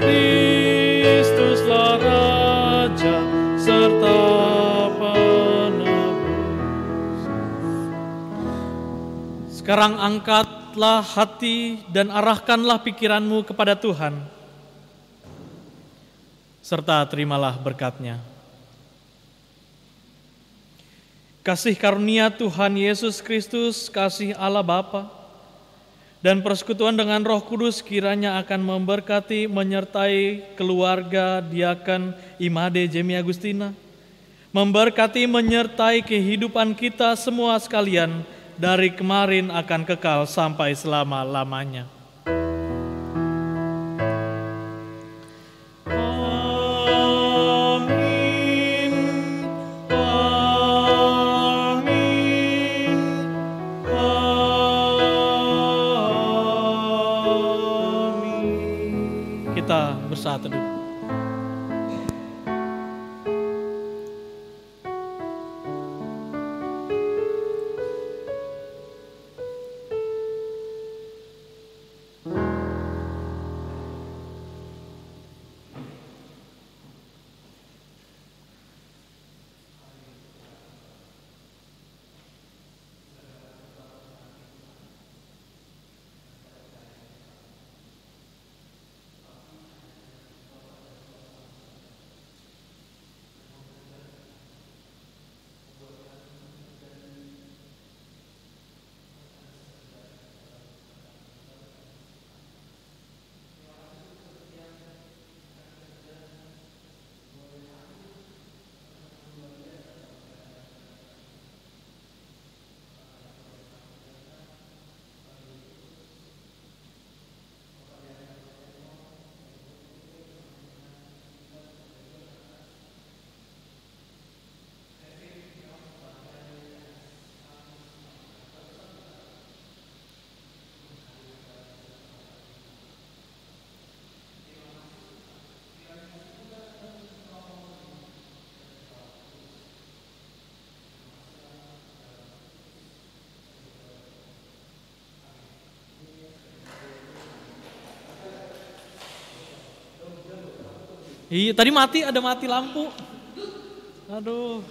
Kristuslah Raja serta penebus. Sekarang angkatlah hati dan arahkanlah pikiranmu kepada Tuhan, serta terimalah berkat-Nya. kasih karunia Tuhan Yesus Kristus, kasih Allah Bapa, dan persekutuan dengan Roh Kudus kiranya akan memberkati, menyertai keluarga Diaken Imade Jemi Agustina, memberkati, menyertai kehidupan kita semua sekalian dari kemarin akan kekal sampai selama-lamanya. Kita bersatu dulu. Iya, tadi ada mati lampu. Aduh.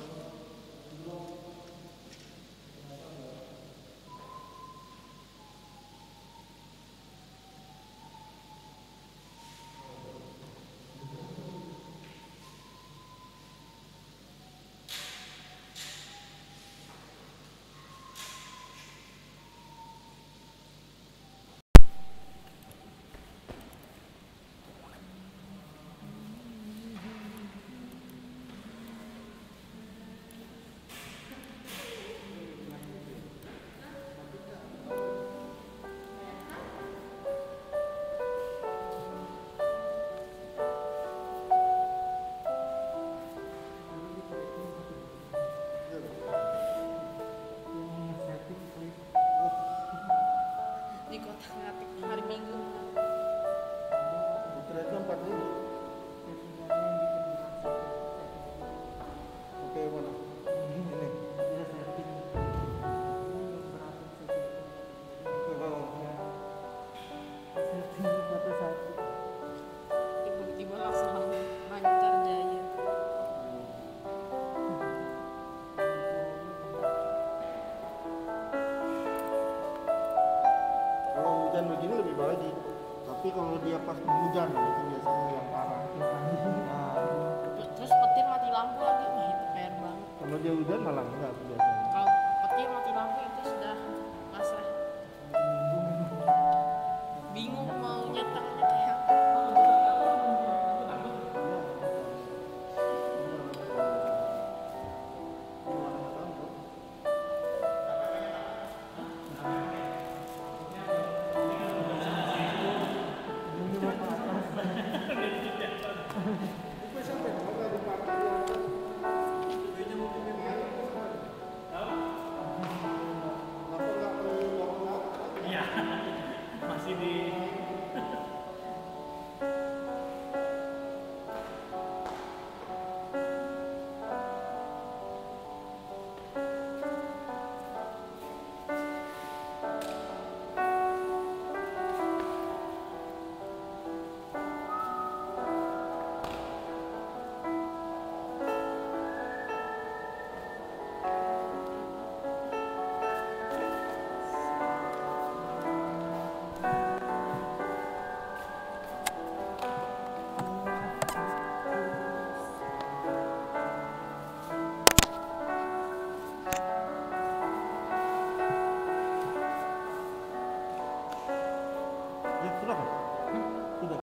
Di kotak ngatik hari Minggu. Ternyata 4 dulu. Oke, mana? Ini. Oke, bawah. Tiba-tiba langsung lancar jaya. Kalau hujan begini lebih baik. Tapi kalau dia pas hujan itu biasanya yang parah. Nah, Terus petir mati lampu lagi. Wah, itu PR banget. kalau dia hujan malah enggak biasanya. Kalau petir mati lampu itu sudah pasrah. Bingung mau nyetelnya kayak apa. Ya, silakan.